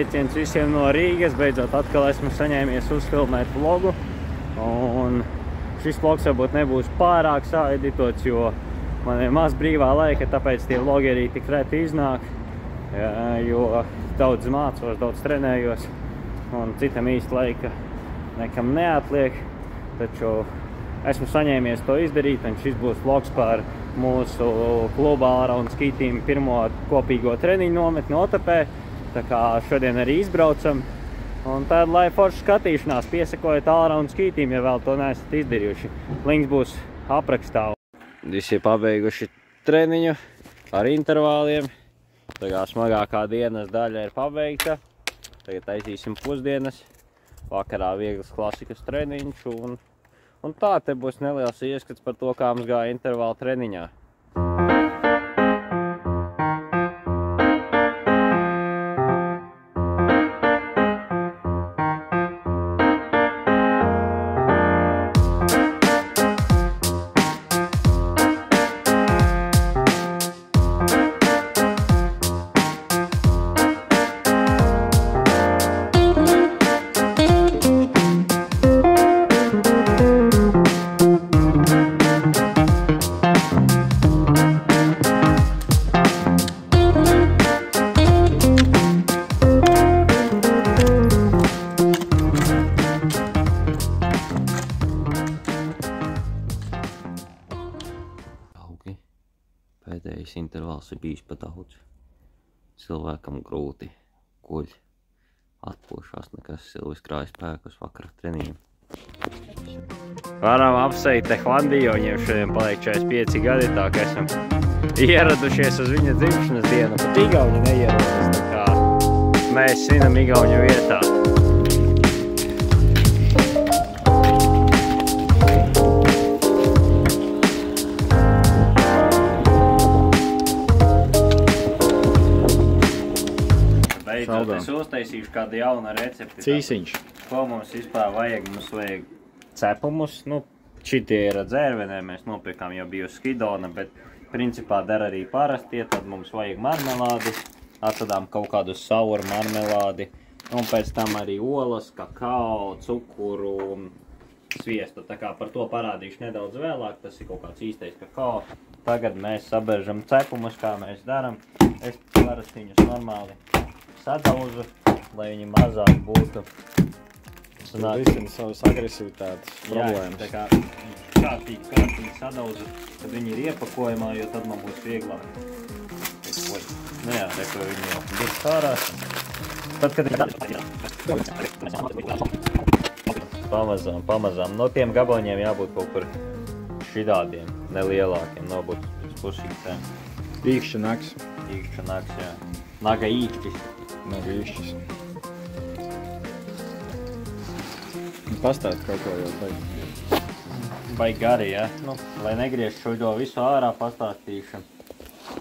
sveiciens visiem no Rīgas. Beidzot atkal esmu saņēmies uzfilmēt vlogu. Un šis vlogs varbūt nebūs pārāk saeditots, jo man ir maz brīvā laika, tāpēc tie vlogi arī tik reti iznāk. Jo daudz mācos, daudz trenējos un citam īsti laika nekam neatliek. Taču esmu saņēmies to izdarīt, un šis būs vlogs par mūsu kluba Allround Ski Team pirmo kopīgo treniņu nometni Otepē. Tā kā šodien arī izbraucam. Un tad, lai forši skatīšanās, piesakojiet Allround Ski Team, ja vēl to neesat izdarījuši. Links būs aprakstā. Visi ir pabeiguši treniņu ar intervāliem. Tagad smagākā dienas daļa ir pabeigta. Tagad taisīsim pusdienas. Vakarā vieglas klasikas treniņš. Un tā te būs neliels ieskats par to, kā mums gāja intervāla treniņā. Pēdējais intervāls ir bijis pa daudz. Cilvēkam grūti guļ, atpūšās, nekas Silvis krāja spēkus vakara treniņiem. Varam apsveikt Tehlandiju, viņiem šodien paliek 45 gadi, tā ka esam ieradušies uz viņa dzimšanas dienu, pat Igauņi neierodas, tā kā mēs svinam Igauņu vietā. Beidzot, es uztaisīšu kādu jaunu recepti. Cīsiņš. Ko mums vispār vajag? Mums vajag cepumus. Nu, šitie ir dzērvenē, mēs nopirkām jau biju skidona, bet principā dara arī parastie. Tad mums vajag marmelādi. Atradām kaut kādu sauru marmelādi. Un pēc tam arī olas, kakao, cukuru, sviestu. Tā kā par to parādīšu nedaudz vēlāk. Tas ir kaut kāds īstais kakao. Tagad mēs saberžam cepumus, kā mēs daram. Es parasti viņus normāli sadauzu, lai viņi mazāk būtu. Tur visiem savas agresivitātes problēmas. Jā, tā kā kārtīgi sadauzu, kad viņi ir iepakojumā, jo tad man būs vieglāk. Nu jā, reko viņi jau ir sārās. Tad, kad pamazām. No tiem gaboņiem jābūt kaut kur šidādiem, nelielākiem, nobūt pēc pusītēm. Īkšķa naks. Īkšķa naks, jā. Naga īkšķis. Naga īkšķis. Pastāst kaut ko jau baigi. Baigi gari, ja? Nu, lai negriež šo visu ārā, pastāstīšu,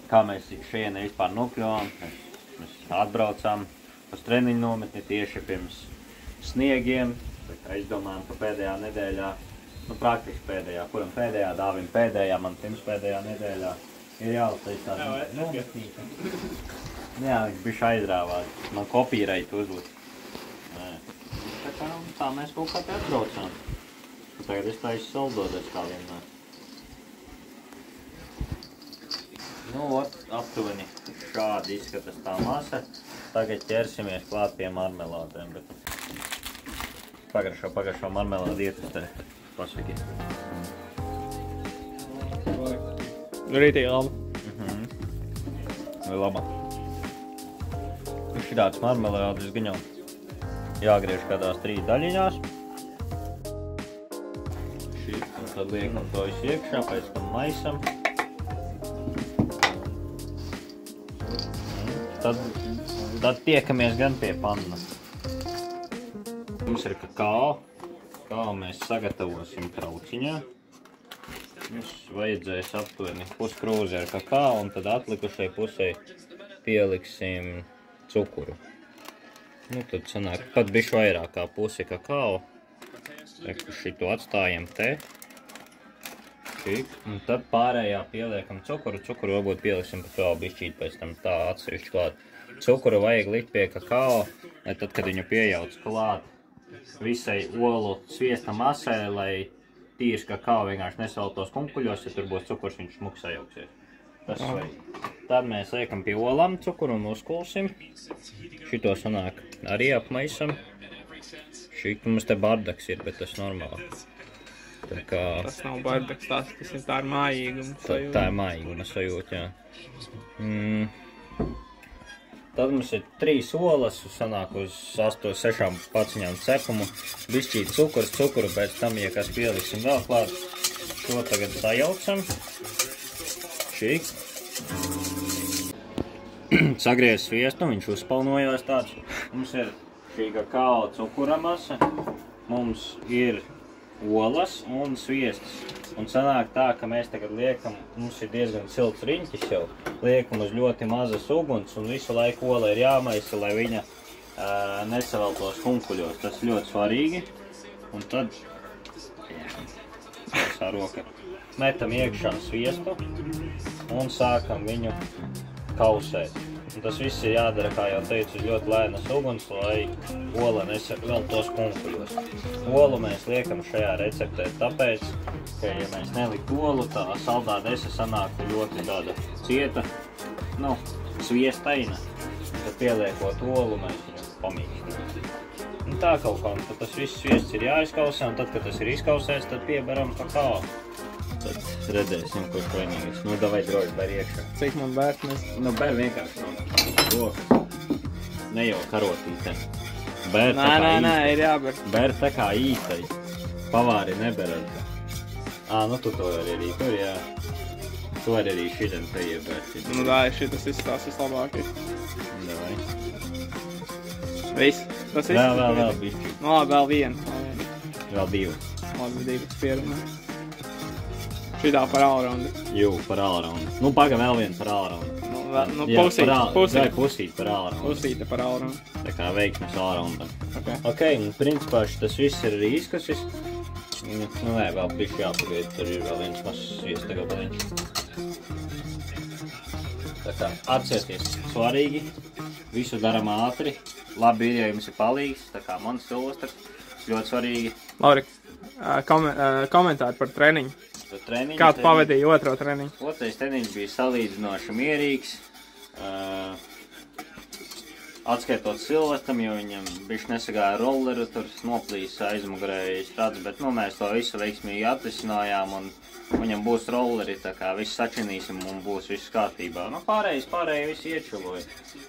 kā mēs šeit vispār nokļuvām. Mēs atbraucām uz treniņu nometni tieši pirms sniegiem. Es domāju, ka pēdējā nedēļā, nu praktiski pēdējā, kuram pēdējā, Dāvim pēdējā, man pirms pēdējā nedēļā ir jāuztais tāda nometnīca. Jā, viņš bišķi aizrāvās. Man kopīreitu uzlikt. Tā mēs kaut kā te atbraucām. Tagad es taisu saldoties kā vienmēr. Nu, aptuveni šādi izskatās tā masa. Tagad ķersimies klāt pie marmelādēm, bet pagaršo marmelādi ietustē. Pasaki. Rītīgi laba. Vai laba? Šitāds marmelādes gan jau jāgriež kādās 3 daļiņās. Un tad liekam to visu iekšā, pēc tam maisam. Tad tiekamies gan pie pannas. Mums ir kakao. Kakao mēs sagatavosim trauciņā. Mums vajadzēs aptuveni puskrūzi ar kakao, un tad atlikušai pusē pieliksim cukuru. Nu, tad sanāk pat bišķi vairāk kā pusi kakao. Šito atstājam te. Šik. Un tad pārējā pieliekam cukuru. Cukuru varbūt pieliksim pat vēl bišķīt pēc tam tā atsevišķi klāt. Cukuru vajag likt pie kakao, lai tad, kad viņu piejauc klāt visai olu sviesta masai, lai tīrs kakao vienkārši nesaltos kunkuļos, ja tur būs cukurs, viņš smuks sajauksies. Tas vajag. Tad mēs liekam pie olām cukuru un uzkulsim. Šito sanāk arī apmaisam. Šik mums te bardaks ir, bet tas normāli. Tā kā... Tas nav bardaks, tā ir mājīguma sajūta. Tā ir mājīguma sajūta, jā. Tad mums ir 3 olas, sanāk uz 8-6 paciņām cepumu. Bišķīt cukuru, pēc tam, ja kas pieliksim vēl klāt, šo tagad sajaucam. Šik. Sagriez sviestu, viņš uzpalnojās tāds. Mums ir šī kakao cukura masa, mums ir olas un sviestas. Un sanāk tā, ka mēs tagad liekam, mums ir diezgan silts riņķis jau, liekam uz ļoti mazas uguns un visu laiku ola ir jāmaisa, lai viņa nesaveltos kunkuļos. Tas ļoti svarīgi. Un tad, roka, metam iekšā sviestu un sākam viņu kausēt. Un tas viss ir jādara, kā jau teicu, uz ļoti lēnas uguns, lai ola nesaveltos kunkuļos. Olu mēs liekam šajā receptē tāpēc, ka, ja mēs neliktu olu, tā saldādese sanāktu ļoti tāda cieta, sviestaina. Tad pieliekot olu, mēs viņu pamīkstinām. Un tā kaut kā, tad tas viss sviests ir jāizkausē, un tad, kad tas ir izkausēts, tad pieberam kakao. Tad redzēsim, kurš vainīgs. Nu, davai droši ber iekšā. Cik man bērt mēs? Nu, ber vienkārši no rokas. Ne jau karotītē. Ber tā kā īstai. Nē, ir jāber. Ber tā kā īstai. Pavāri neber ar tā. Nu tu to arī tur, jā. Tu arī šitam te iebērt. Nu, tā ir šitas izstās vislabākais. Davai. Viss? Tas viss? Vēl bišķi. Nu, labi, vēl viena. Vēl 2. Labi, 2 pierunā. Šitā par allroundu. Jū, par allroundu. Nu, paga vēl viena par allroundu. Nu, pusīte par allroundu. Pusīte par allroundu. Tā kā veiksmes allroundam. Ok, un principā tas viss ir arī izkasis. Nu, nē, vēl bišķi jāpagaid, tur ir vēl viens mazs sviesta gabaliņš. Tā kā atcerieties, svarīgi, visu daram ātri. Labi ir, ja jums ir palīgs, tā kā mans Silvestrs, ļoti svarīgi. Lauri, komentāri par treniņu. Kā tu pavadīji otro treniņu? Otrais treniņš bija salīdzinoši mierīgs. Atskaitot Silvestram, jo viņam bišķi nesagāja rolleru, tur noplīs aizmugurējas rats, bet mēs to visu veiksmīgi atrisinājām un viņam būs rolleri, tā kā viss sačinīsim un būs viss kārtībā. Nu, pārējie visi iečuloja.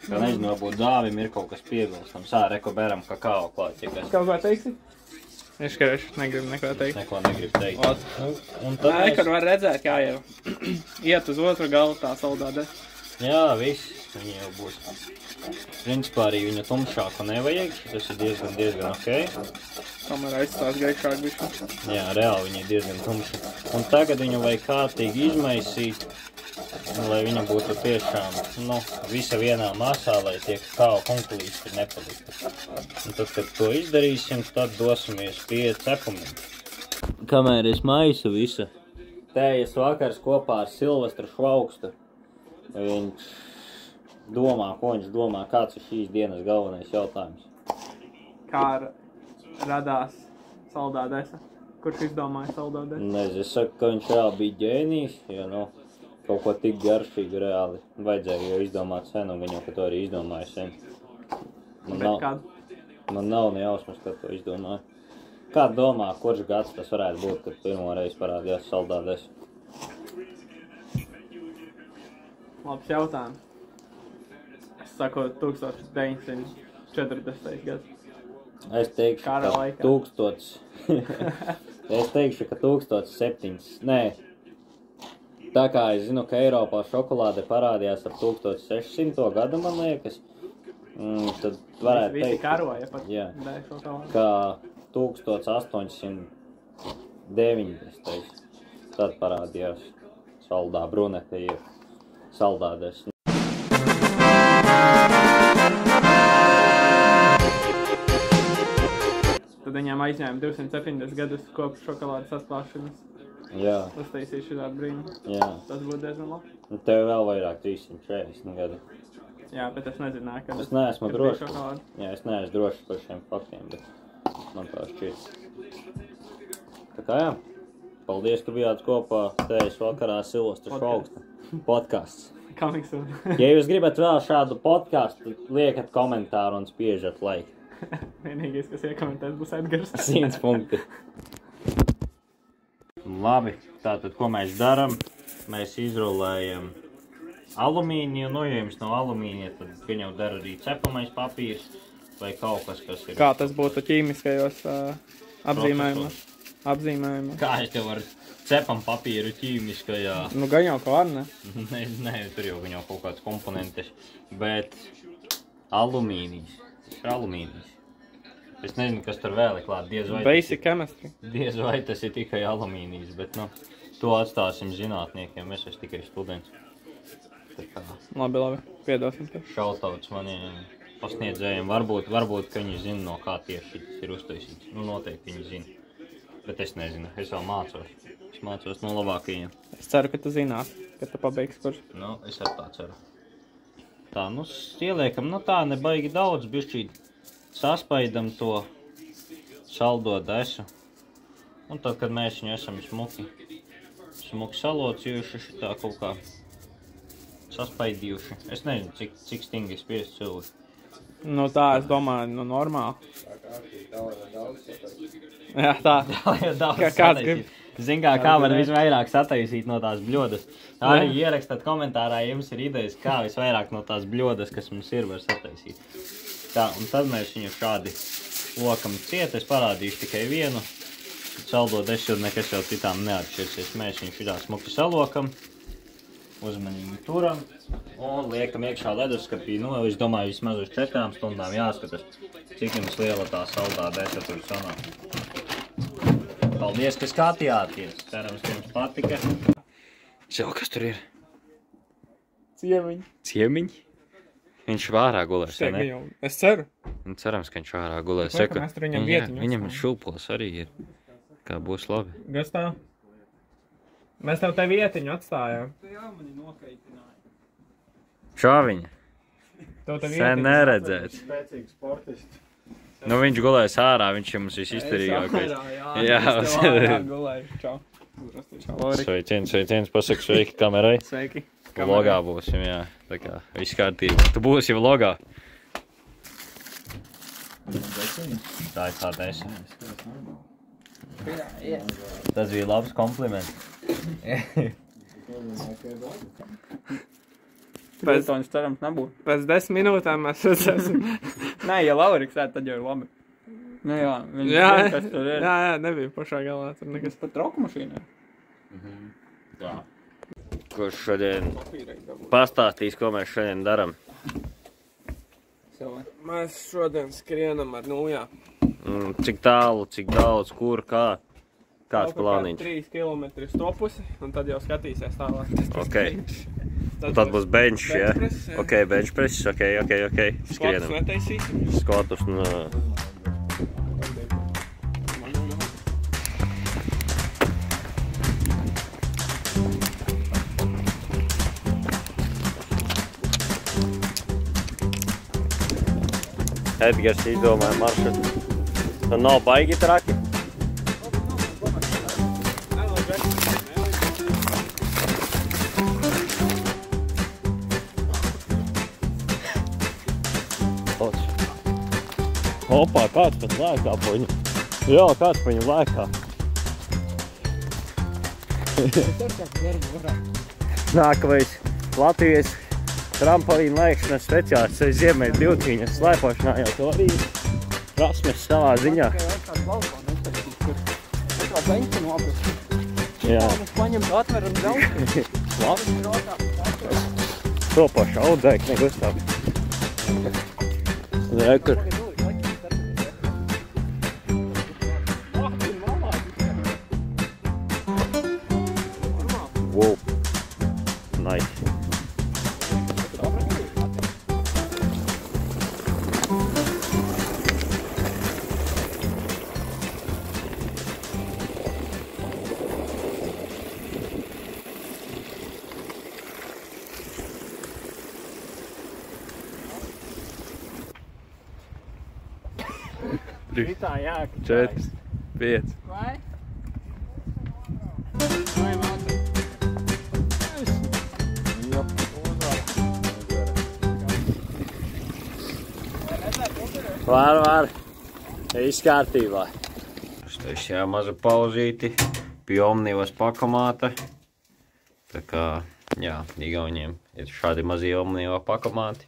Kā nezinu, varbūt dāvim ir kaut kas piebilstams. Reko beram kakao klāt, ja kas. Kaut kā teiksi? Es negribu neko teikt. Neko negribu teikt. Nē, kad var redzēt, kā jau iet uz otru galu tā saldādē. Jā, viss. Viņa jau būs. Principā arī viņa tumšāku nevajag. Tas ir diezgan ok. Kamēr aizstās gaišāk bišķi. Jā, reāli viņa ir diezgan tumša. Un tagad viņu vajag kārtīgi izmaisīt, lai viņa būtu tiešām, visa vienā masā, lai tie kakao kunkulīši nepaliktu. Un tad, kad to izdarīsim, tad dosimies pie cepumiem. Kamēr es maisu visu, tējas vakars kopā ar Silvestru Švaukstu. Viņš domā, kāds ir šīs dienas galvenais jautājums. Kā radās saldādese? Kurš izdomāja saldādesi? Nezinu, es saku, ka viņš reāli bija ģēnijs, jo, kaut ko tik garšīgu reāli vajadzēja jau izdomāt sen, un viņu, ka to arī izdomāja sen. Man nav ne jausmas, kad to izdomāja. Kā domā, kurš gads tas varētu būt, kad pirmo reizi parādījās saldādesi? Labs jautājums. Es saku 1940. gads. Es teikšu, ka 1700. Nē. Tā kā es zinu, ka Eiropā šokolāde parādījās ap 1600. gadu, man liekas, tad varētu teikt, visi karoja pat. Jā, ka 1890. Tad parādījās saldā brunete ir saldādes. Tad viņām aizņēma 270 gadus kopš šokolādes atklāšanas. Jā. Uztaisīju šādu brīnu. Jā. Tas būtu diezgan labi. Un tev vēl vairāk 340 gadi. Jā, bet es nezināju, ka... Es neesmu drošs. šokolāde. Jā, es neesmu drošs par šiem faktiem, bet man tā šķiet. Tā kā jā. Paldies, ka bijāt kopā tejas vakarā Silvestra Šauksta podcasts. Coming soon. Ja jūs gribat vēl šādu podcastu, liekat komentāru un spiežat like. Vienīgais, kas iekomentēs, būs Edgars. 100 punkti. Labi, tātad, ko mēs daram? Mēs izrulējam alumīniju, nu, ja jums nav alumīnija, tad gan jau dara arī cepamais papīrs vai kaut kas, kas ir... Kā tas būtu ķīmiskajos apzīmējumos? Kā es tev varu cepam papīru ķīmiskajā? Nu, gan jau kā ar, ne? Nē, tur jau gan jau kaut kāds komponentes, bet alumīnijas. Tas ir alumīnijas. Es nezinu, kas tur vēl ir klāt, Basic chemistry. Diez vai tas ir tikai alumīnijas, bet, nu, to atstāsim zinātniekiem, es esmu tikai students. Tā kā... Labi, piedosim tev. Šautauts maniem pasniedzējiem, varbūt, ka viņi zina, no kā tieši tas ir uztaisīts. Nu, noteikti viņi zina. Bet es nezinu, es vēl mācos. Es mācos no labākajiem. Es ceru, ka tu zinās, ka tu pabeigsi kursu. Nu, es ar tā ceru. Tā, nu, ieliekam, nu tā, nebaigi daudz, bišķīt saspaidam to saldo desu. Un tad, kad mēs viņu esam smuki salocījuši, šitā kaut kā saspaidījuši. Es nezinu, cik stingri spiest cilvēki. Nu tā, es domāju, nu normāli. Jā, tā. Kāds grib? Zin kā var visvairāk sataisīt no tās bļodas. Arī ierakstat komentārā, ja jums ir idejas, kā visvairāk no tās bļodas, kas mums ir, var sataisīt. Tā, un tad mēs viņu šādi lokam ciet. Es parādīšu tikai vienu. Saldo desu, nekas jau citām neatšķirsies. Mēs viņu šitā smuki salokam. Uzmanīgi turam. Un liekam iekšā leduskapī. Nu, es domāju, vismaz uz 4 stundām jāskatās, cik jums liela tā saldā desa tur sanāk. Paldies, ka skatījāties. Cerams, ka jums patika. Sev, kas tur ir? Ciemiņi? Viņš vārā gulēs, vai ne? Es ceru. Un cerams, ka viņš vārā gulēs. Mēs tur viņam vietiņu. Viņam šūpols arī ir. Kā būs labi. Gastā? Mēs tev te vietiņu atstājām. Šāviņa. Sen neredzēts. Spēcīgs sportists. Nu, viņš gulēs ārā, viņš ir mums visizturīgākais. Jā, gulēju. Čau. Sveiciens, pasaku sveiki kamerai. Sveiki. Vlogā būsim, jā. Tā kā viss kārtībā. Tu būsi jau vlogā. Tā ir tā desa. Tas bija labs kompliments. Pēc cerams nebūs. Pēc 10 minūtēm mēs redzēsim. Nē, ja Lauriks ēd, tad jau ir labi. Nu jā, viņš zina, kas tur ir. Jā, nebija pašā galā. Tur nekas pat trauku mašīnā. Tā. Kurš šodien pastāstīs, ko mēs šodien daram? Mēs šodien skrienam ar nūjā. Cik tālu, cik daudz, kur, kā? Kāds plāniņš? 3 kilometri stopusi, un tad jau skatīsies tālāk. Ok. Tad būs bench, ja? Ok, bench press, ok. Skrienam. Skotus netaisīsim. Skotus, nu... Edgars izdomāja maršrutu. Nu nav baigi traki. Opā, kāds pat lēkā pa viņu. Jā, kāds pa viņu lēkā. Nākamais Latvijas trampolinu lēkšanas speciālists vai Ziemeļu divtīņas slēpošanā jau to arī prasmes savā ziņā. Jā. To pašu audēk negustāk. Rekur. Wow. Nice. Šitā, jā. 4, 5. Vai? Var. Viss kārtībā. Es jā, maza pauzīti pie Omnivas pakamāta. Tā kā, jā, Igauniem ir šādi mazie Omniva pakamāti.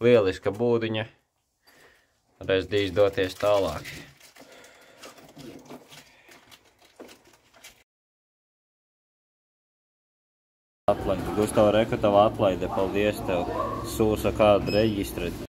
Lieliska būdiņa. Reiz dīs doties tālāk. Atlaide. Gustav, reku tava atlaide. Paldies tev. Sūsa kādu reģistri.